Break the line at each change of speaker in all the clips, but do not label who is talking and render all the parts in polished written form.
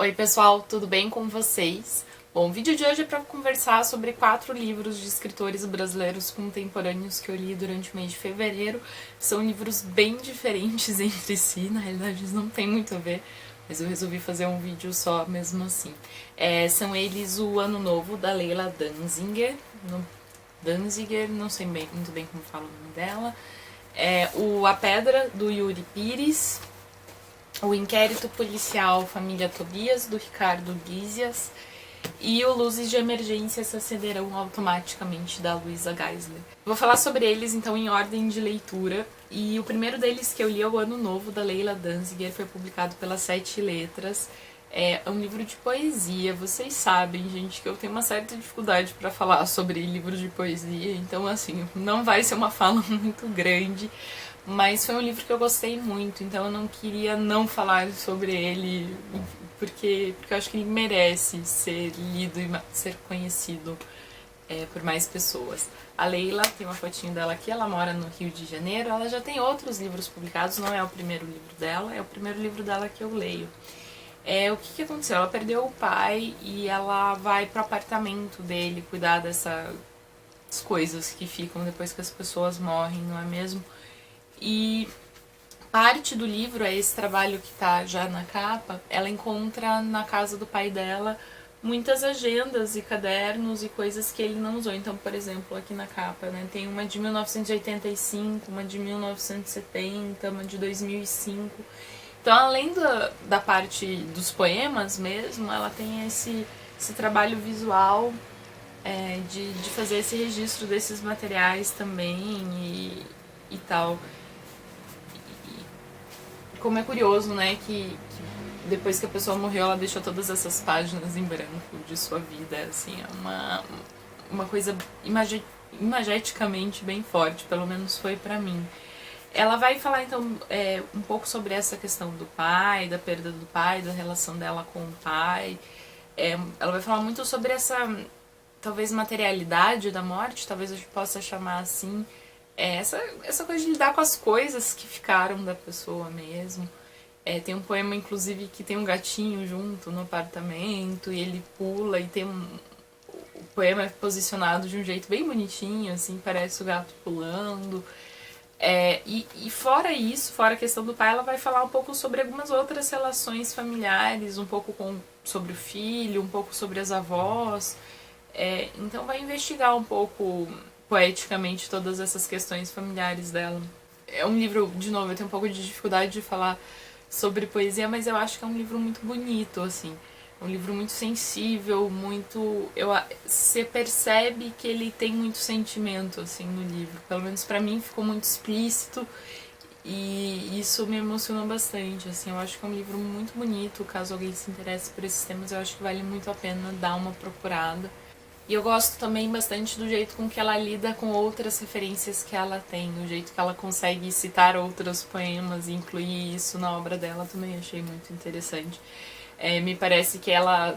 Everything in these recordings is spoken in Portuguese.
Oi pessoal, tudo bem com vocês? Bom, o vídeo de hoje é para conversar sobre 4 livros de escritores brasileiros contemporâneos que eu li durante o mês de fevereiro. São livros bem diferentes entre si, na realidade eles não têm muito a ver, mas eu resolvi fazer um vídeo só mesmo assim. São eles O Ano Novo, da Leila Danziger, não sei muito bem como fala o nome dela, A Pedra, do Yuri Pires, O Inquérito Policial Família Tobias, do Ricardo Guizias, e o Luzes de Emergência se acenderão automaticamente, da Luisa Geisler. Vou falar sobre eles então em ordem de leitura, e o primeiro deles que eu li é O Ano Novo, da Leila Danziger, foi publicado pela Sete Letras. É um livro de poesia. Vocês sabem, gente, que eu tenho uma certa dificuldade para falar sobre livros de poesia, então assim, não vai ser uma fala muito grande, mas foi um livro que eu gostei muito, então eu não queria não falar sobre ele, porque eu acho que ele merece ser lido e ser conhecido por mais pessoas. A Leila, tem uma fotinho dela aqui, ela mora no Rio de Janeiro, ela já tem outros livros publicados, não é o primeiro livro dela, é o primeiro livro dela que eu leio. O que aconteceu? Ela perdeu o pai e ela vai pro apartamento dele cuidar dessas coisas que ficam depois que as pessoas morrem, não é mesmo? E parte do livro é esse trabalho que tá já na capa. Ela encontra na casa do pai dela muitas agendas e cadernos e coisas que ele não usou. Então, por exemplo, aqui na capa, né, tem uma de 1985, uma de 1970, uma de 2005. Então, além da parte dos poemas mesmo, ela tem esse trabalho visual de fazer esse registro desses materiais também e tal. Como é curioso, né, que depois que a pessoa morreu, ela deixou todas essas páginas em branco de sua vida, assim, é uma coisa imageticamente bem forte, pelo menos foi pra mim. Ela vai falar, então, um pouco sobre essa questão do pai, da perda do pai, da relação dela com o pai. Ela vai falar muito sobre essa, talvez, materialidade da morte, talvez eu possa chamar assim, essa coisa de lidar com as coisas que ficaram da pessoa mesmo. Tem um poema, inclusive, que tem um gatinho junto no apartamento, e ele pula, e tem o poema é posicionado de um jeito bem bonitinho, assim, parece o gato pulando. E fora isso, fora a questão do pai, ela vai falar um pouco sobre algumas outras relações familiares, um pouco sobre o filho, um pouco sobre as avós. Então vai investigar um pouco poeticamente todas essas questões familiares dela. É um livro, de novo, eu tenho um pouco de dificuldade de falar sobre poesia, mas eu acho que é um livro muito bonito, assim. É um livro muito sensível, você percebe que ele tem muito sentimento, assim, no livro. Pelo menos pra mim ficou muito explícito e isso me emocionou bastante, assim. Eu acho que é um livro muito bonito, caso alguém se interesse por esses temas, eu acho que vale muito a pena dar uma procurada. E eu gosto também bastante do jeito com que ela lida com outras referências que ela tem, o jeito que ela consegue citar outros poemas e incluir isso na obra dela, também achei muito interessante. Me parece que ela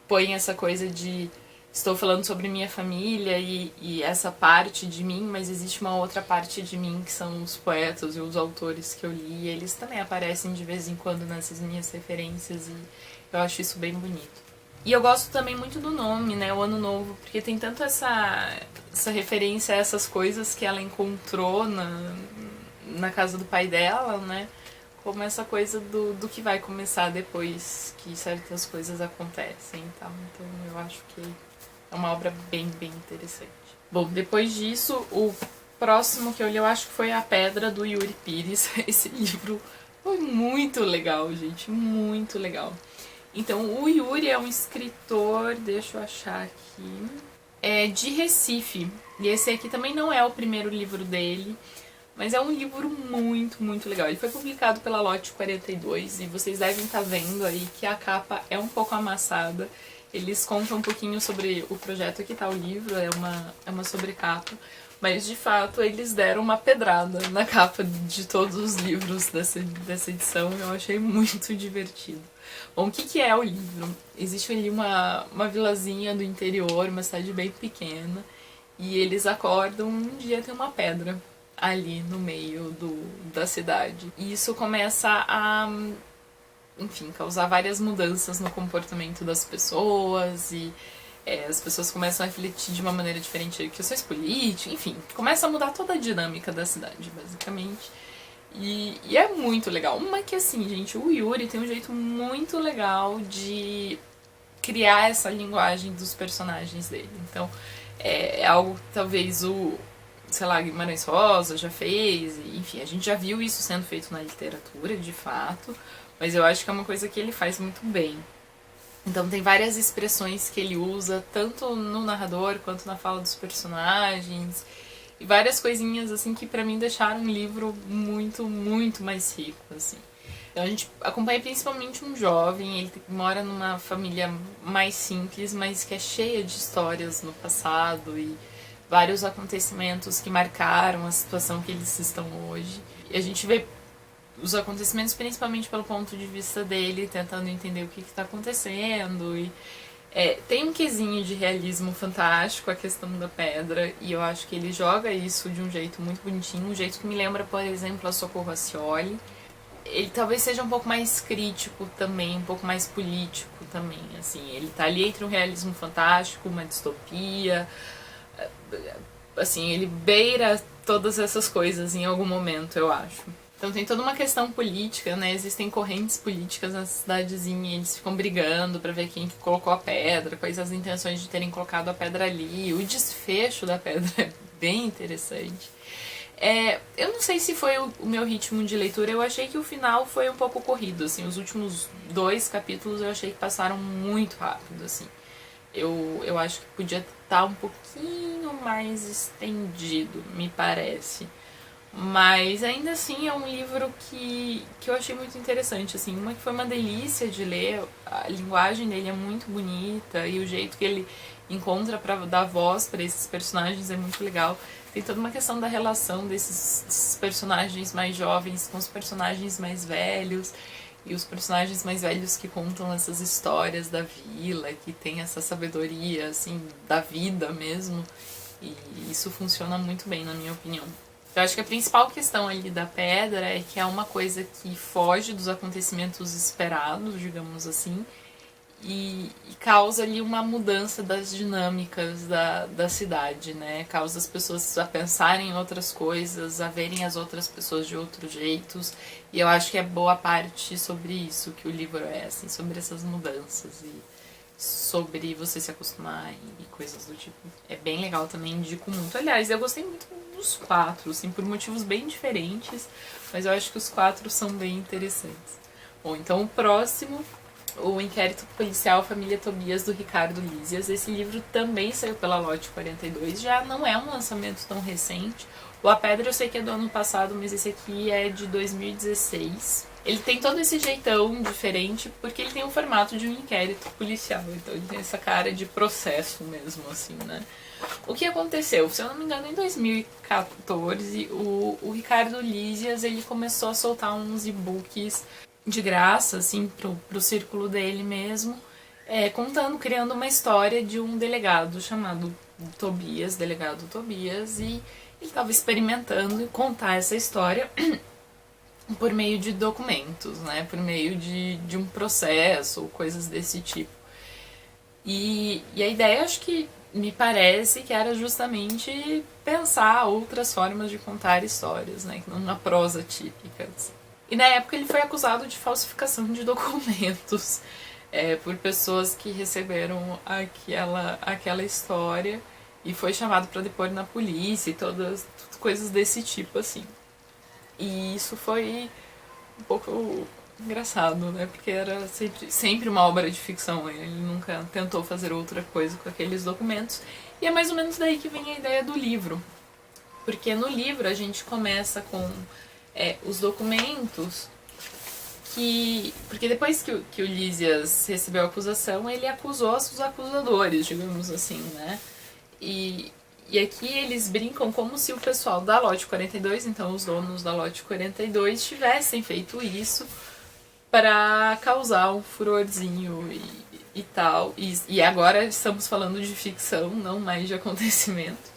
põe essa coisa de estou falando sobre minha família e essa parte de mim, mas existe uma outra parte de mim que são os poetas e os autores que eu li, e eles também aparecem de vez em quando nessas minhas referências, e eu acho isso bem bonito. E eu gosto também muito do nome, né, O Ano Novo, porque tem tanto essa referência a essas coisas que ela encontrou na casa do pai dela, né, como essa coisa do que vai começar depois que certas coisas acontecem e tal. Então eu acho que é uma obra bem, bem interessante. Bom, depois disso, o próximo que eu li, eu acho que foi A Pedra, do Yuri Pires. Esse livro foi muito legal, gente, muito legal. Então, o Yuri é um escritor, deixa eu achar aqui, de Recife. E esse aqui também não é o primeiro livro dele, mas é um livro muito, muito legal. Ele foi publicado pela Lote 42 e vocês devem estar vendo aí que a capa é um pouco amassada. Eles contam um pouquinho sobre o projeto. Aqui tá o livro, é uma sobrecapa. Mas, de fato, eles deram uma pedrada na capa de todos os livros dessa edição. Eu achei muito divertido. Bom, o que é o livro? Existe ali uma vilazinha do interior, uma cidade bem pequena, e eles acordam um dia tem uma pedra ali no meio da cidade. E isso começa enfim, causar várias mudanças no comportamento das pessoas e as pessoas começam a refletir de uma maneira diferente de questões políticas, enfim, começa a mudar toda a dinâmica da cidade, basicamente. E é muito legal. Uma que assim, gente, o Yuri tem um jeito muito legal de criar essa linguagem dos personagens dele. Então, é algo que talvez sei lá, Guimarães Rosa já fez, enfim, a gente já viu isso sendo feito na literatura, de fato, mas eu acho que é uma coisa que ele faz muito bem. Então tem várias expressões que ele usa, tanto no narrador quanto na fala dos personagens, e várias coisinhas assim que pra mim deixaram o livro muito, muito mais rico, assim. Então a gente acompanha principalmente um jovem, ele mora numa família mais simples, mas que é cheia de histórias no passado e vários acontecimentos que marcaram a situação que eles estão hoje. E a gente vê os acontecimentos principalmente pelo ponto de vista dele, tentando entender o que está acontecendo. E tem um quesinho de realismo fantástico a questão da pedra, e eu acho que ele joga isso de um jeito muito bonitinho, um jeito que me lembra, por exemplo, a Socorro Racioli. Ele talvez seja um pouco mais crítico também, um pouco mais político também, assim. Ele tá ali entre um realismo fantástico, uma distopia, assim, ele beira todas essas coisas em algum momento, eu acho. Então tem toda uma questão política, né? Existem correntes políticas na cidadezinha, eles ficam brigando pra ver quem que colocou a pedra, quais as intenções de terem colocado a pedra ali. O desfecho da pedra é bem interessante. Eu não sei se foi o meu ritmo de leitura, eu achei que o final foi um pouco corrido, assim, os últimos 2 capítulos eu achei que passaram muito rápido, assim. Eu acho que podia estar um pouquinho mais estendido, me parece. Mas ainda assim é um livro que eu achei muito interessante, assim, uma que foi uma delícia de ler, a linguagem dele é muito bonita e o jeito que ele encontra para dar voz para esses personagens é muito legal. Tem toda uma questão da relação desses personagens mais jovens com os personagens mais velhos e os personagens mais velhos que contam essas histórias da vila, que tem essa sabedoria assim da vida mesmo, e isso funciona muito bem na minha opinião. Eu acho que a principal questão ali da pedra é que é uma coisa que foge dos acontecimentos esperados, digamos assim, e causa ali uma mudança das dinâmicas da cidade, né? Causa as pessoas a pensarem em outras coisas, a verem as outras pessoas de outros jeitos, e eu acho que é boa parte sobre isso que o livro é, assim, sobre essas mudanças e sobre você se acostumar e coisas do tipo. É bem legal também, indico muito. Aliás, eu gostei muito dos 4, assim, por motivos bem diferentes, mas eu acho que os 4 são bem interessantes. Bom, então o próximo, o Inquérito Policial Família Tobias, do Ricardo Lísias. Esse livro também saiu pela Lote 42, já não é um lançamento tão recente. O A Pedra eu sei que é do ano passado, mas esse aqui é de 2016. Ele tem todo esse jeitão diferente porque ele tem o formato de um inquérito policial, então ele tem essa cara de processo mesmo, assim, né? O que aconteceu? Se eu não me engano, em 2014, o Ricardo Lísias, ele começou a soltar uns e-books de graça, assim, pro círculo dele mesmo, criando uma história de um delegado chamado Tobias, delegado Tobias, e ele estava experimentando contar essa história por meio de documentos, né, por meio de um processo, ou coisas desse tipo. E a ideia, acho que me parece que era justamente pensar outras formas de contar histórias, né, não na prosa típica. E na época ele foi acusado de falsificação de documentos por pessoas que receberam aquela história e foi chamado para depor na polícia e todas coisas desse tipo, assim. E isso foi um pouco engraçado, né? Porque era sempre uma obra de ficção. Ele nunca tentou fazer outra coisa com aqueles documentos. E é mais ou menos daí que vem a ideia do livro. Porque no livro a gente começa com os documentos porque depois que o Lísias recebeu a acusação, ele acusou os acusadores, digamos assim, né? E aqui eles brincam como se o pessoal da Lote 42, então os donos da Lote 42, tivessem feito isso para causar um furorzinho e tal. E agora estamos falando de ficção, não mais de acontecimento.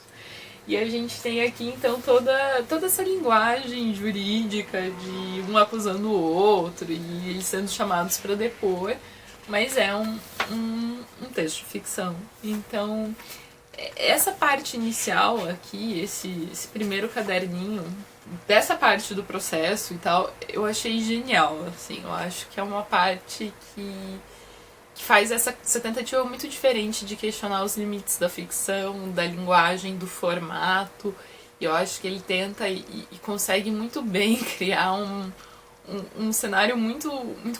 E a gente tem aqui, então, toda essa linguagem jurídica de um acusando o outro e eles sendo chamados para depor, mas é um texto de ficção. Então, essa parte inicial aqui, esse primeiro caderninho, dessa parte do processo e tal, eu achei genial, assim. Eu acho que é uma parte que faz essa tentativa muito diferente de questionar os limites da ficção, da linguagem, do formato. E eu acho que ele tenta e consegue muito bem criar um cenário muito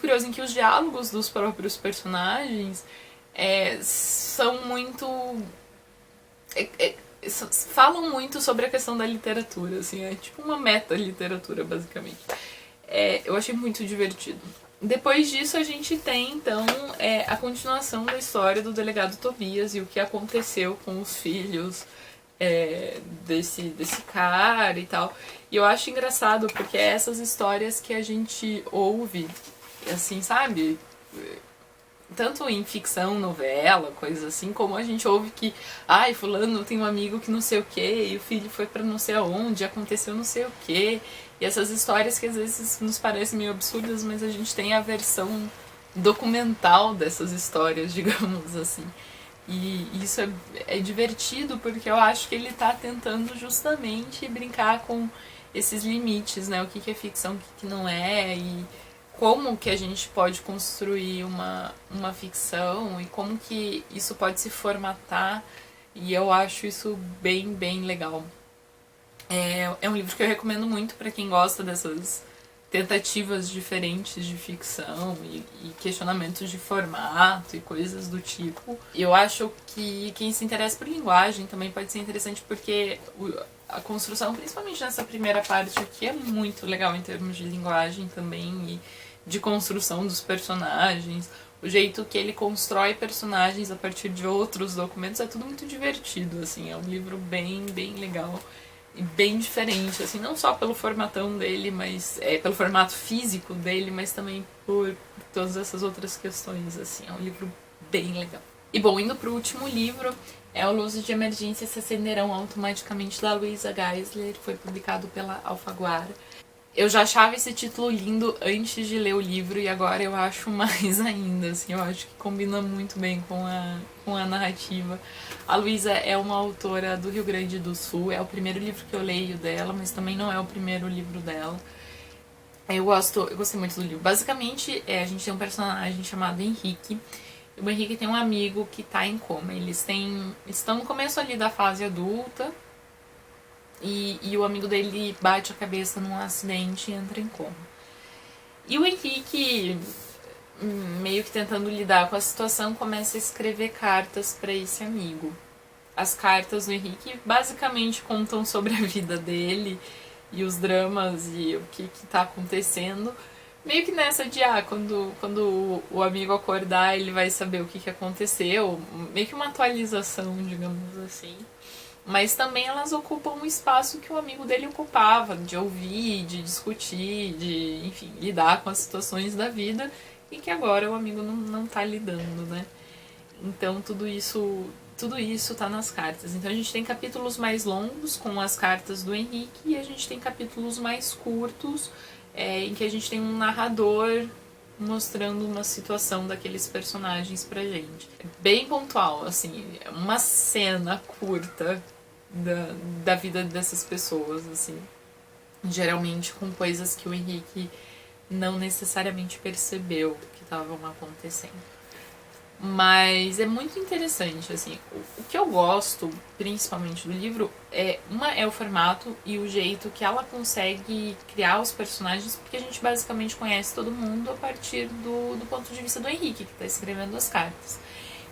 curioso em que os diálogos dos próprios personagens são muito... falam muito sobre a questão da literatura, assim, é tipo uma meta-literatura, basicamente. Eu achei muito divertido. Depois disso a gente tem, então, a continuação da história do delegado Tobias e o que aconteceu com os filhos desse cara e tal. E eu acho engraçado porque é essas histórias que a gente ouve, assim, sabe? Tanto em ficção, novela, coisas assim, como a gente ouve que, ai, fulano tem um amigo que não sei o que, e o filho foi pra não sei aonde, aconteceu não sei o que. E essas histórias que às vezes nos parecem meio absurdas, mas a gente tem a versão documental dessas histórias, digamos assim. E isso é divertido porque eu acho que ele tá tentando justamente brincar com esses limites, né? O que é ficção, o que não é, e como que a gente pode construir uma ficção e como que isso pode se formatar. E eu acho isso bem legal. É um livro que eu recomendo muito para quem gosta dessas tentativas diferentes de ficção e questionamentos de formato e coisas do tipo. Eu acho que quem se interessa por linguagem também pode ser interessante porque a construção, principalmente nessa primeira parte aqui, é muito legal em termos de linguagem também e de construção dos personagens. O jeito que ele constrói personagens a partir de outros documentos é tudo muito divertido, assim, é um livro bem legal. E bem diferente, assim, não só pelo formatão dele, mas pelo formato físico dele, mas também por todas essas outras questões, assim, é um livro bem legal. E bom, indo pro último livro, é O Luzes de Emergência se acenderão automaticamente, da Luisa Geisler, foi publicado pela Alfaguara. Eu já achava esse título lindo antes de ler o livro e agora eu acho mais ainda, assim, eu acho que combina muito bem com a narrativa. A Luisa é uma autora do Rio Grande do Sul, é o primeiro livro que eu leio dela, mas também não é o primeiro livro dela. Eu gostei muito do livro. Basicamente, a gente tem um personagem chamado Henrique. O Henrique tem um amigo que tá em coma. Eles estão no começo ali da fase adulta. E o amigo dele bate a cabeça num acidente e entra em coma. E o Henrique, meio que tentando lidar com a situação, começa a escrever cartas para esse amigo. As cartas do Henrique basicamente contam sobre a vida dele e os dramas e o que tá acontecendo. Meio que nessa de, quando o amigo acordar, ele vai saber o que aconteceu. Meio que uma atualização, digamos assim. Mas também elas ocupam um espaço que o amigo dele ocupava, de ouvir, de discutir, de, enfim, lidar com as situações da vida e que agora o amigo não tá lidando, né? Então tudo isso tá nas cartas. Então a gente tem capítulos mais longos com as cartas do Henrique e a gente tem capítulos mais curtos em que a gente tem um narrador mostrando uma situação daqueles personagens pra gente. É bem pontual, assim, uma cena curta da vida dessas pessoas, assim. Geralmente com coisas que o Henrique não necessariamente percebeu que estavam acontecendo. Mas é muito interessante, assim. O que eu gosto, principalmente do livro, é o formato e o jeito que ela consegue criar os personagens, porque a gente basicamente conhece todo mundo a partir do ponto de vista do Henrique, que está escrevendo as cartas.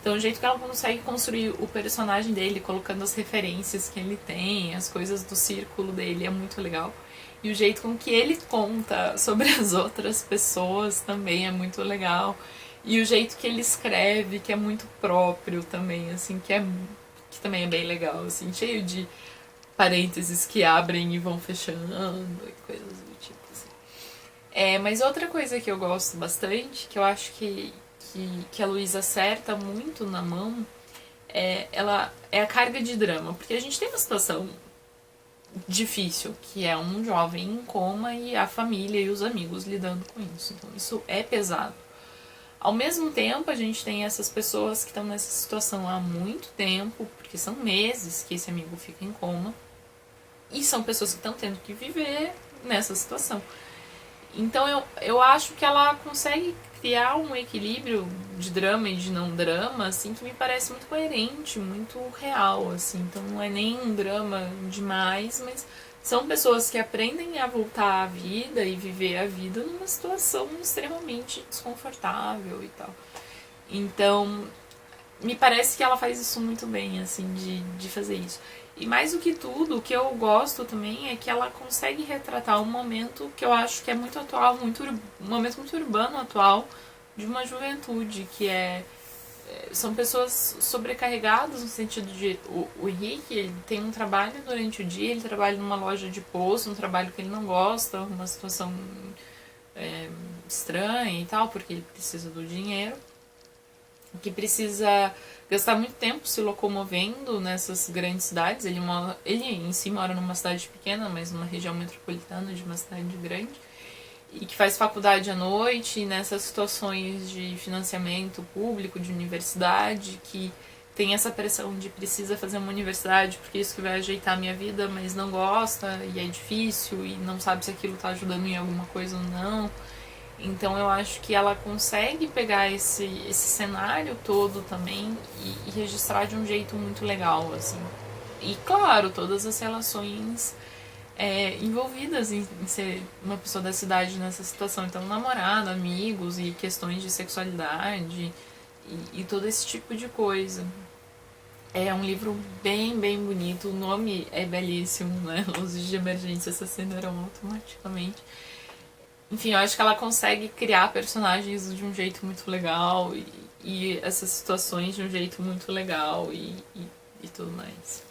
Então o jeito que ela consegue construir o personagem dele, colocando as referências que ele tem, as coisas do círculo dele, é muito legal. E o jeito com que ele conta sobre as outras pessoas também é muito legal. E o jeito que ele escreve, que é muito próprio também, assim, que também é bem legal, assim, cheio de parênteses que abrem e vão fechando e coisas do tipo, assim. Mas outra coisa que eu gosto bastante, que eu acho que a Luísa acerta muito na mão, ela é a carga de drama, porque a gente tem uma situação difícil, que é um jovem em coma e a família e os amigos lidando com isso. Então isso é pesado. Ao mesmo tempo, a gente tem essas pessoas que estão nessa situação há muito tempo, porque são meses que esse amigo fica em coma, e são pessoas que estão tendo que viver nessa situação. Então eu acho que ela consegue criar um equilíbrio de drama e de não drama, assim, que me parece muito coerente, muito real, assim. Então não é nem um drama demais, mas são pessoas que aprendem a voltar à vida e viver a vida numa situação extremamente desconfortável e tal. Então, me parece que ela faz isso muito bem, assim, de fazer isso. E mais do que tudo, o que eu gosto também é que ela consegue retratar um momento que eu acho que é muito atual, um momento muito urbano atual, de uma juventude, que são pessoas sobrecarregadas no sentido de o Henrique, ele tem um trabalho durante o dia, ele trabalha numa loja de poço, um trabalho que ele não gosta, uma situação estranha e tal, porque ele precisa do dinheiro, que precisa gastar muito tempo se locomovendo nessas grandes cidades. Ele em si mora numa cidade pequena, mas numa região metropolitana de uma cidade grande, e que faz faculdade à noite, e nessas situações de financiamento público, de universidade, que tem essa pressão de precisa fazer uma universidade porque isso que vai ajeitar a minha vida, mas não gosta, e é difícil, e não sabe se aquilo está ajudando em alguma coisa ou não. Então eu acho que ela consegue pegar esse cenário todo também e registrar de um jeito muito legal, assim. E claro, todas as relações envolvidas em ser uma pessoa da cidade nessa situação. Então, namorado, amigos e questões de sexualidade e todo esse tipo de coisa. É um livro bem, bem bonito. O nome é belíssimo, né? Luzes de emergência se acenderam automaticamente. Enfim, eu acho que ela consegue criar personagens de um jeito muito legal e essas situações de um jeito muito legal e tudo mais.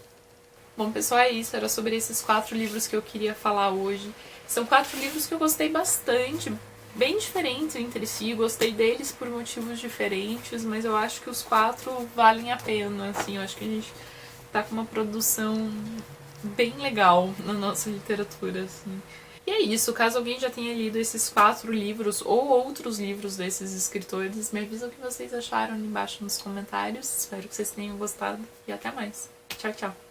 Bom, pessoal, é isso. Era sobre esses 4 livros que eu queria falar hoje. São 4 livros que eu gostei bastante, bem diferentes entre si. Gostei deles por motivos diferentes, mas eu acho que os 4 valem a pena, assim. Eu acho que a gente tá com uma produção bem legal na nossa literatura, assim. E é isso, caso alguém já tenha lido esses 4 livros ou outros livros desses escritores, me avisam o que vocês acharam ali embaixo nos comentários. Espero que vocês tenham gostado e até mais. Tchau, tchau.